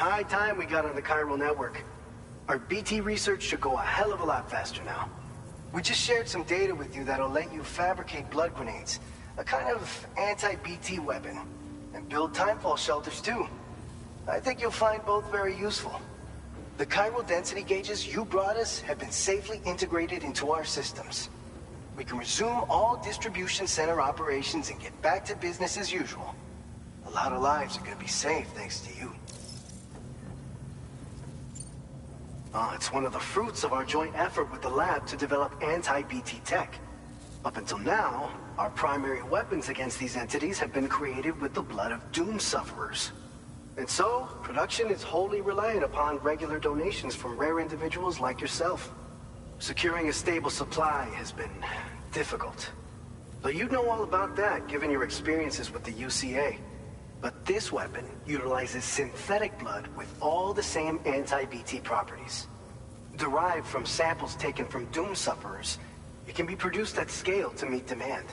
high time we got on the chiral network. Our BT research should go a hell of a lot faster now. We just shared some data with you that'll let you fabricate blood grenades, a kind of anti-BT weapon, and build timefall shelters too. I think you'll find both very useful. The chiral density gauges you brought us have been safely integrated into our systems. We can resume all distribution center operations and get back to business as usual. A lot of lives are going to be saved thanks to you. It's one of the fruits of our joint effort with the lab to develop anti-BT tech. Up until now, our primary weapons against these entities have been created with the blood of doom sufferers. And so, production is wholly reliant upon regular donations from rare individuals like yourself. Securing a stable supply has been difficult. But you know all about that, given your experiences with the UCA. But this weapon utilizes synthetic blood with all the same anti-BT properties. Derived from samples taken from doom sufferers, it can be produced at scale to meet demand.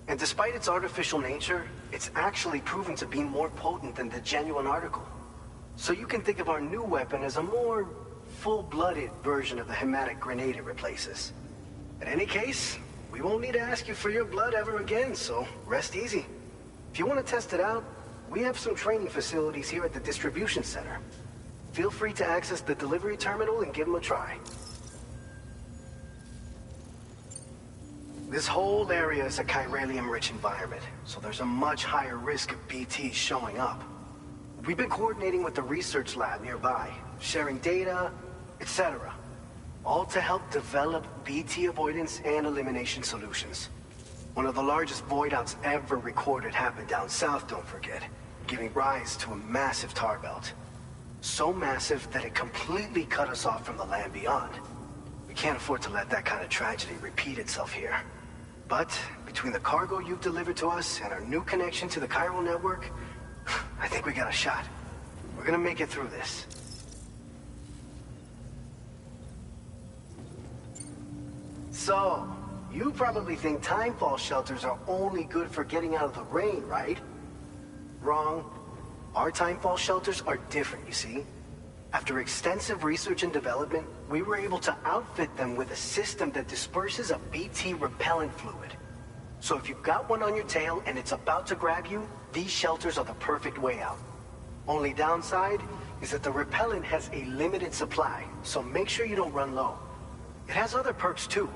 And despite its artificial nature, it's actually proven to be more potent than the genuine article. So you can think of our new weapon as a more full-blooded version of the hematic grenade it replaces. In any case, we won't need to ask you for your blood ever again, so rest easy. If you want to test it out, we have some training facilities here at the distribution center. Feel free to access the delivery terminal and give them a try. This whole area is a chiralium-rich environment, so there's a much higher risk of BTs showing up. We've been coordinating with the research lab nearby, sharing data, etc. All to help develop BT avoidance and elimination solutions. One of the largest void outs ever recorded happened down south, don't forget, giving rise to a massive tar belt. So massive that it completely cut us off from the land beyond. We can't afford to let that kind of tragedy repeat itself here. But between the cargo you've delivered to us and our new connection to the chiral network, I think we got a shot. We're gonna make it through this. So, you probably think timefall shelters are only good for getting out of the rain, right? Wrong. Our timefall shelters are different, you see. After extensive research and development, we were able to outfit them with a system that disperses a BT repellent fluid. So if you've got one on your tail and it's about to grab you, these shelters are the perfect way out. Only downside is that the repellent has a limited supply, so make sure you don't run low. It has other perks too.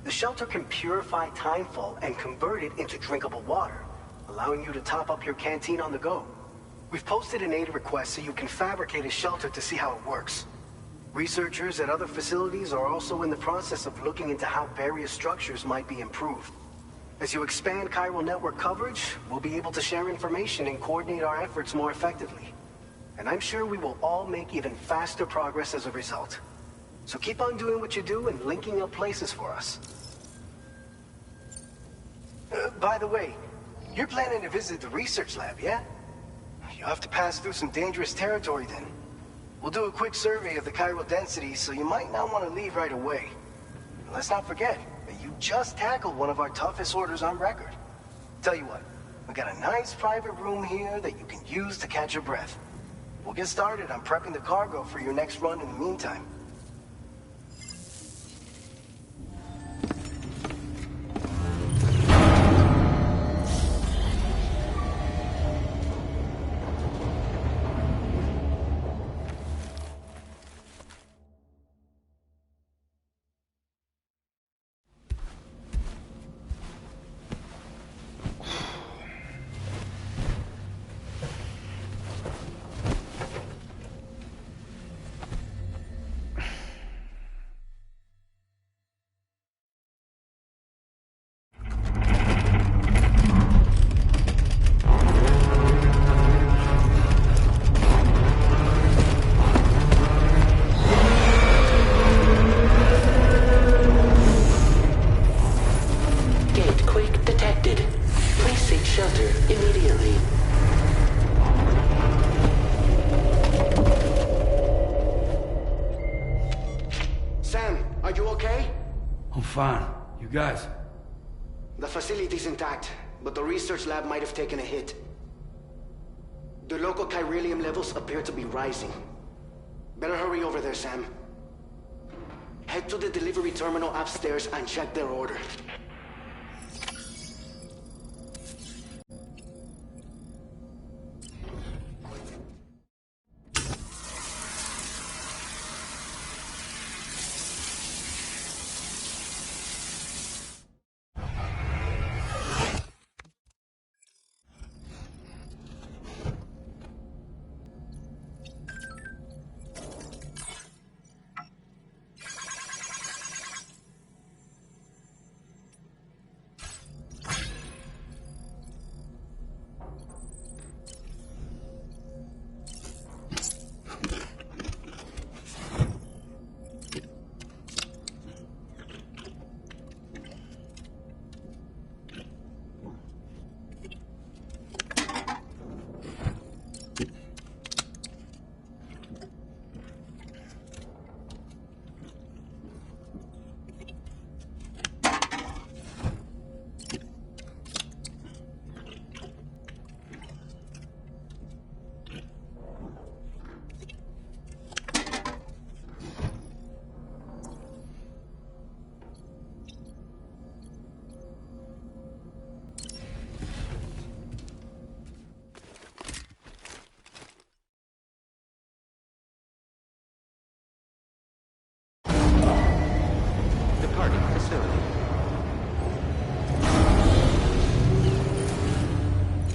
The shelter can purify timefall and convert it into drinkable water, allowing you to top up your canteen on the go. We've posted an aid request so you can fabricate a shelter to see how it works. Researchers at other facilities are also in the process of looking into how various structures might be improved. As you expand chiral network coverage, we'll be able to share information and coordinate our efforts more effectively. And I'm sure we will all make even faster progress as a result. So keep on doing what you do and linking up places for us. By the way, you're planning to visit the research lab, yeah? You'll have to pass through some dangerous territory then. We'll do a quick survey of the chiral density, so you might not want to leave right away. And let's not forget that you just tackled one of our toughest orders on record. Tell you what, we got a nice private room here that you can use to catch your breath. We'll get started on prepping the cargo for your next run in the meantime. Fine. You guys? The facility's intact, but the research lab might have taken a hit. The local chiralium levels appear to be rising. Better hurry over there, Sam. Head to the delivery terminal upstairs and check their order.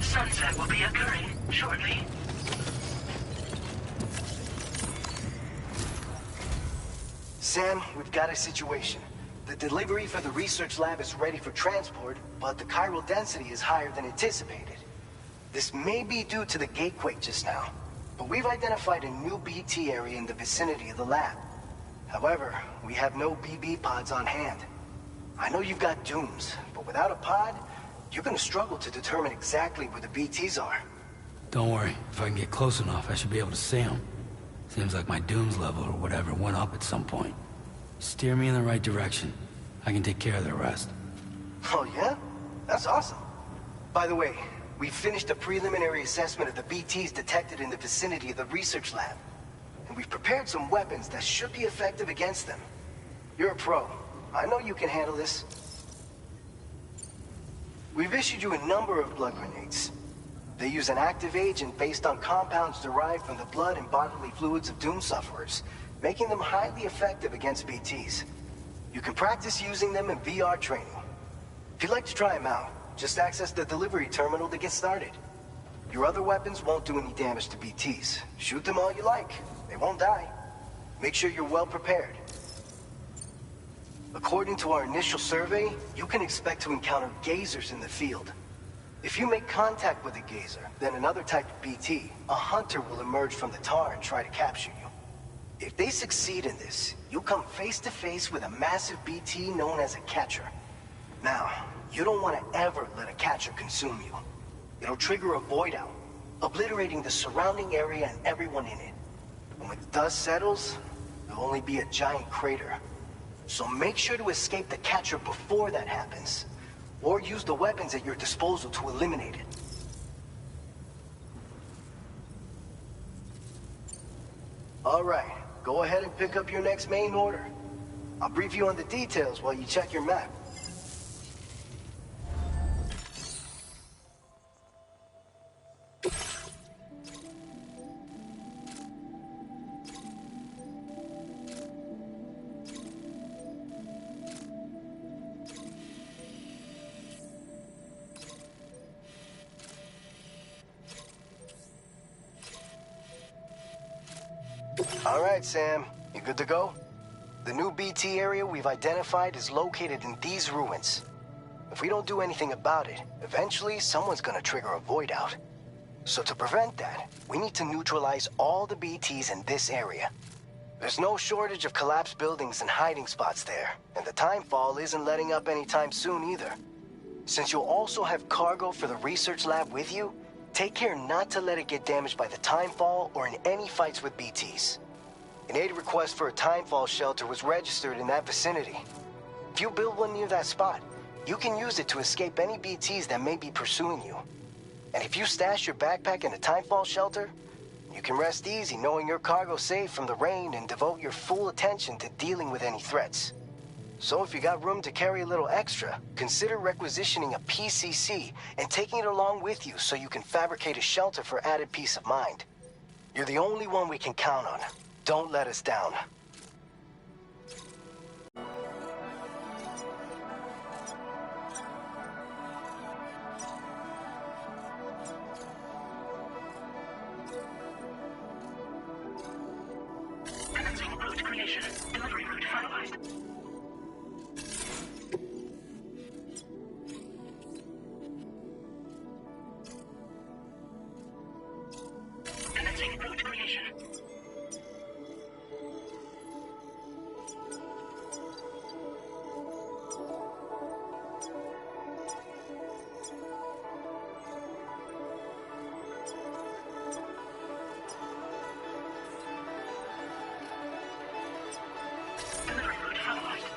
Sunset will be occurring shortly. Sam, we've got a situation. The delivery for the research lab is ready for transport, but the chiral density is higher than anticipated. This may be due to the gatequake just now, but we've identified a new BT area in the vicinity of the lab. However, we have no BB pods on hand. I know you've got dooms, but without a pod, you're gonna struggle to determine exactly where the BTs are. Don't worry. If I can get close enough, I should be able to see them. Seems like my dooms level or whatever went up at some point. Steer me in the right direction. I can take care of the rest. Oh yeah? That's awesome. By the way, we finished a preliminary assessment of the BTs detected in the vicinity of the research lab. And we've prepared some weapons that should be effective against them. You're a pro. I know you can handle this. We've issued you a number of blood grenades. They use an active agent based on compounds derived from the blood and bodily fluids of Doom sufferers, making them highly effective against BTs. You can practice using them in VR training. If you'd like to try them out, just access the delivery terminal to get started. Your other weapons won't do any damage to BTs. Shoot them all you like. They won't die. Make sure you're well prepared. According to our initial survey, you can expect to encounter gazers in the field. If you make contact with a gazer, then another type of BT, a hunter will emerge from the tar and try to capture you. If they succeed in this, you'll come face to face with a massive BT known as a catcher. Now, you don't want to ever let a catcher consume you. It'll trigger a void out, obliterating the surrounding area and everyone in it. And when the dust settles, there'll only be a giant crater. So make sure to escape the catcher before that happens, or use the weapons at your disposal to eliminate it. All right, go ahead and pick up your next main order. I'll brief you on the details while you check your map. All right, Sam. You good to go? The new BT area we've identified is located in these ruins. If we don't do anything about it, eventually someone's gonna trigger a void out. So to prevent that, we need to neutralize all the BTs in this area. There's no shortage of collapsed buildings and hiding spots there, and the timefall isn't letting up anytime soon either. Since you'll also have cargo for the research lab with you, take care not to let it get damaged by the timefall or in any fights with BTs. An aid request for a timefall shelter was registered in that vicinity. If you build one near that spot, you can use it to escape any BTs that may be pursuing you. And if you stash your backpack in a timefall shelter, you can rest easy knowing your cargo's safe from the rain and devote your full attention to dealing with any threats. So if you got room to carry a little extra, consider requisitioning a PCC and taking it along with you so you can fabricate a shelter for added peace of mind. You're the only one we can count on. Don't let us down. Commencing route creation. Delivery route finalized. Commencing route creation. Delivery route finalized.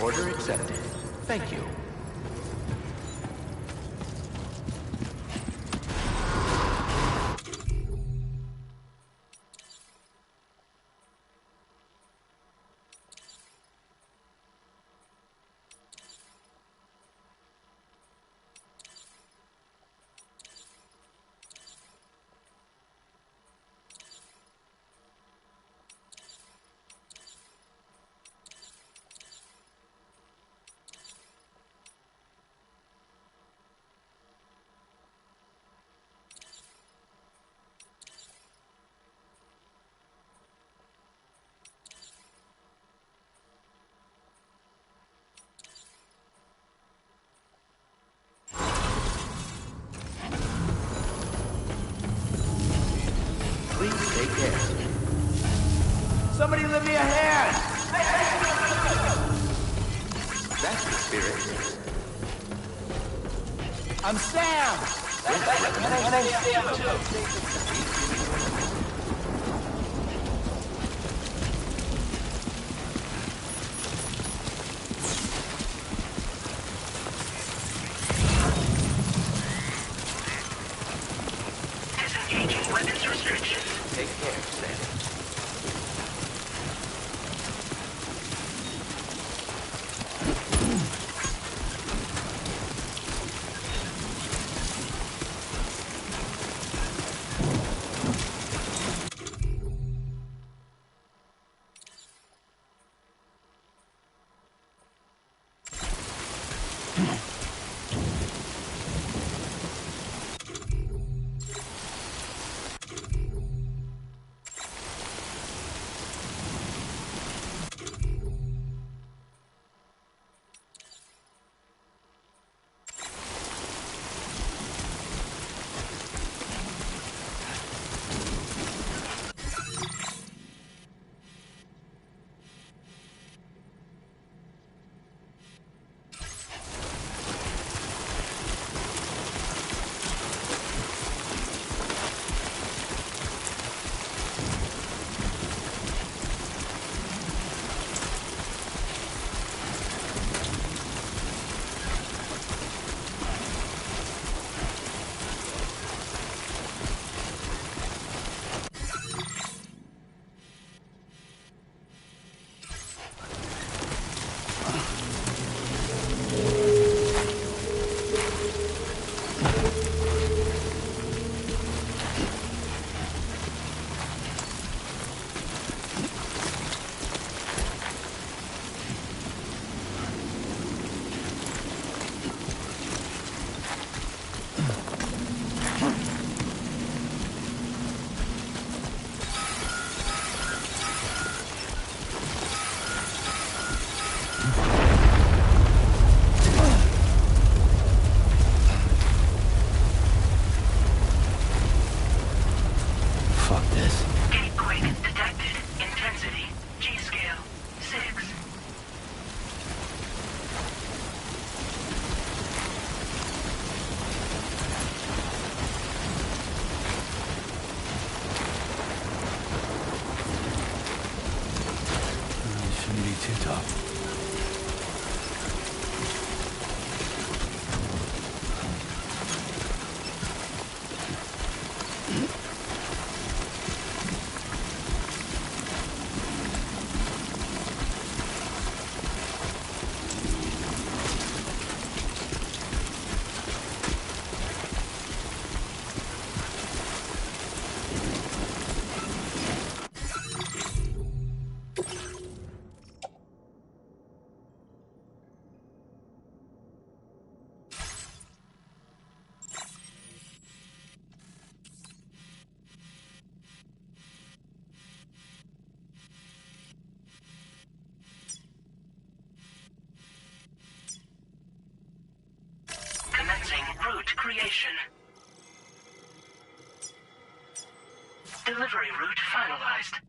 Order accepted. Thank you. Please take care. Somebody lend me a hand! That's the spirit. I'm Sam! My name's Sam, too. Disengaging weapons restrictions. Take care, Sam. route creation. Delivery route finalized.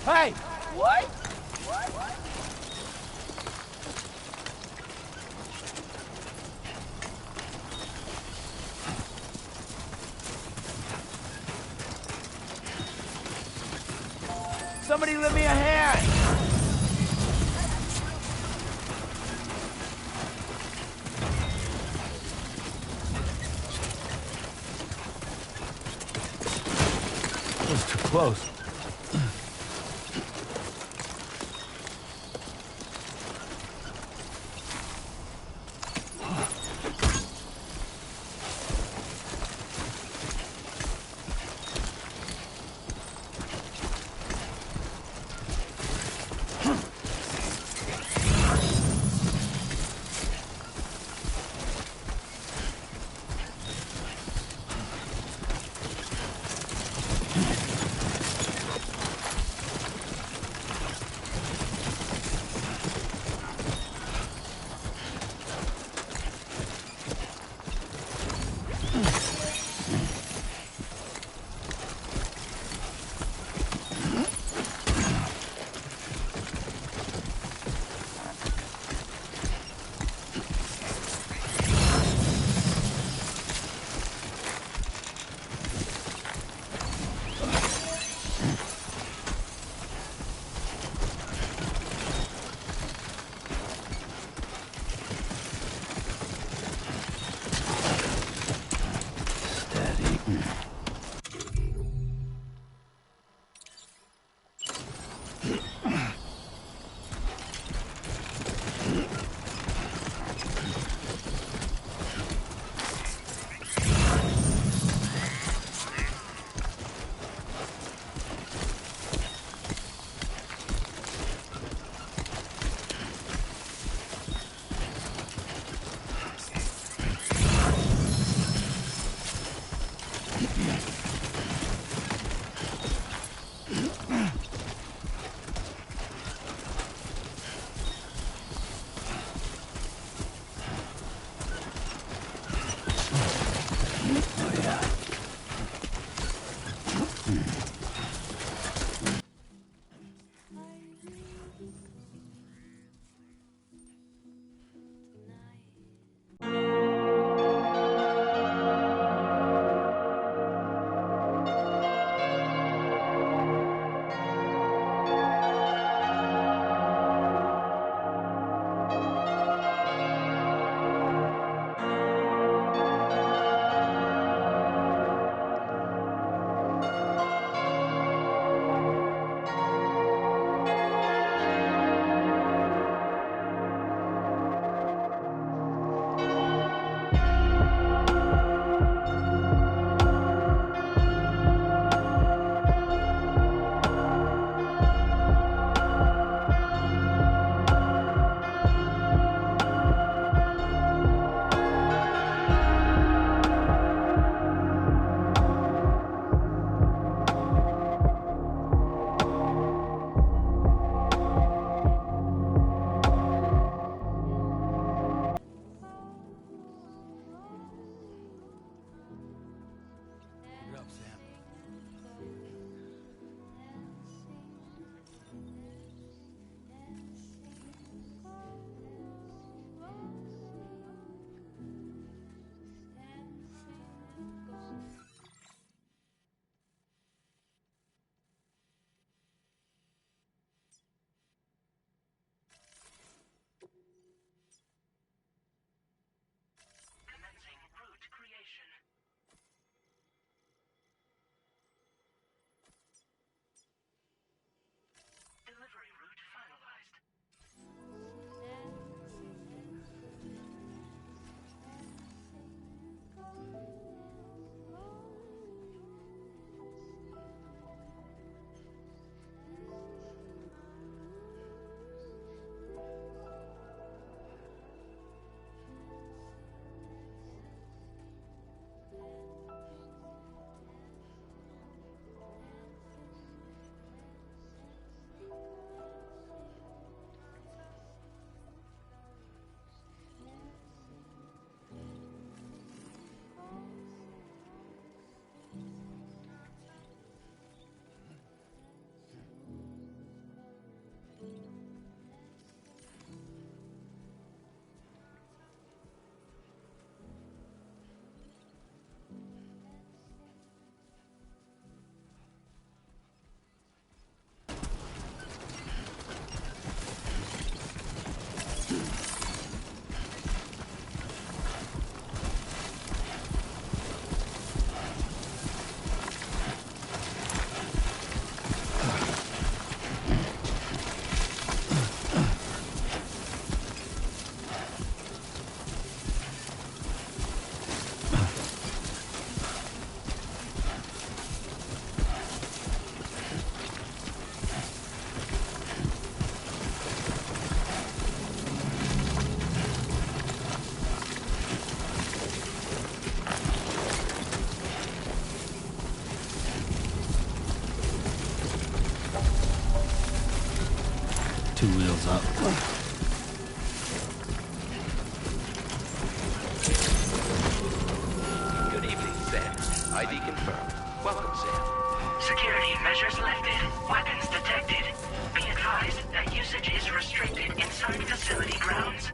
Hey! What? Somebody lend me a hand! That was too close. up. Good evening, Sam. ID confirmed. Welcome, Sam. Security measures lifted. Weapons detected. Be advised that usage is restricted inside facility grounds.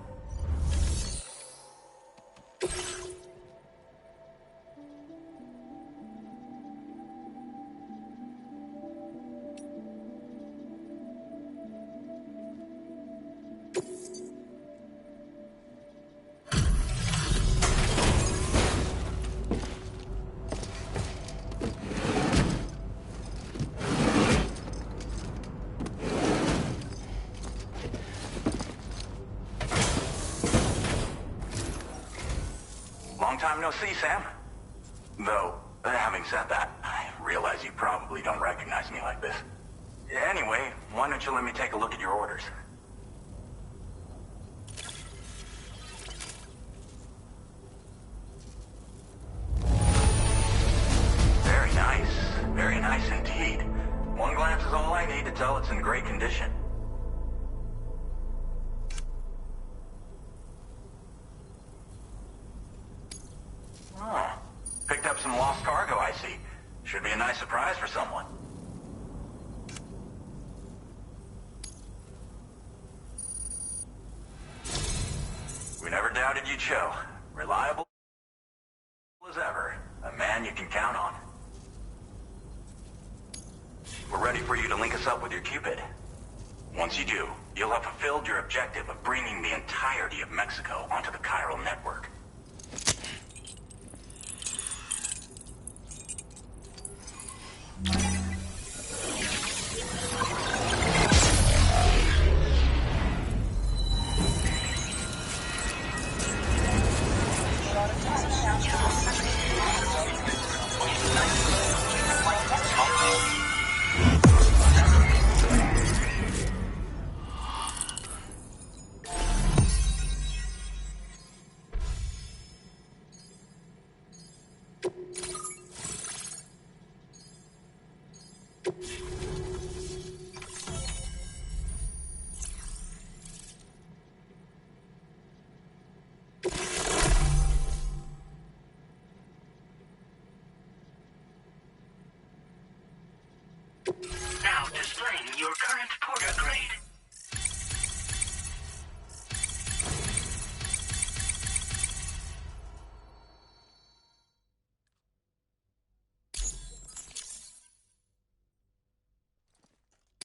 Long time no see, Sam. Though, having said that, I realize you probably don't recognize me like this. Anyway, why don't you let me take a look at your orders? Very nice. Very nice indeed. One glance is all I need to tell it's in great condition. Oh, picked up some lost cargo, I see. Should be a nice surprise for someone. We never doubted you'd show. Reliable as ever. A man you can count on. We're ready for you to link us up with your Cupid. Once you do, you'll have fulfilled your objective of bringing the entirety of Mexico onto the chiral network.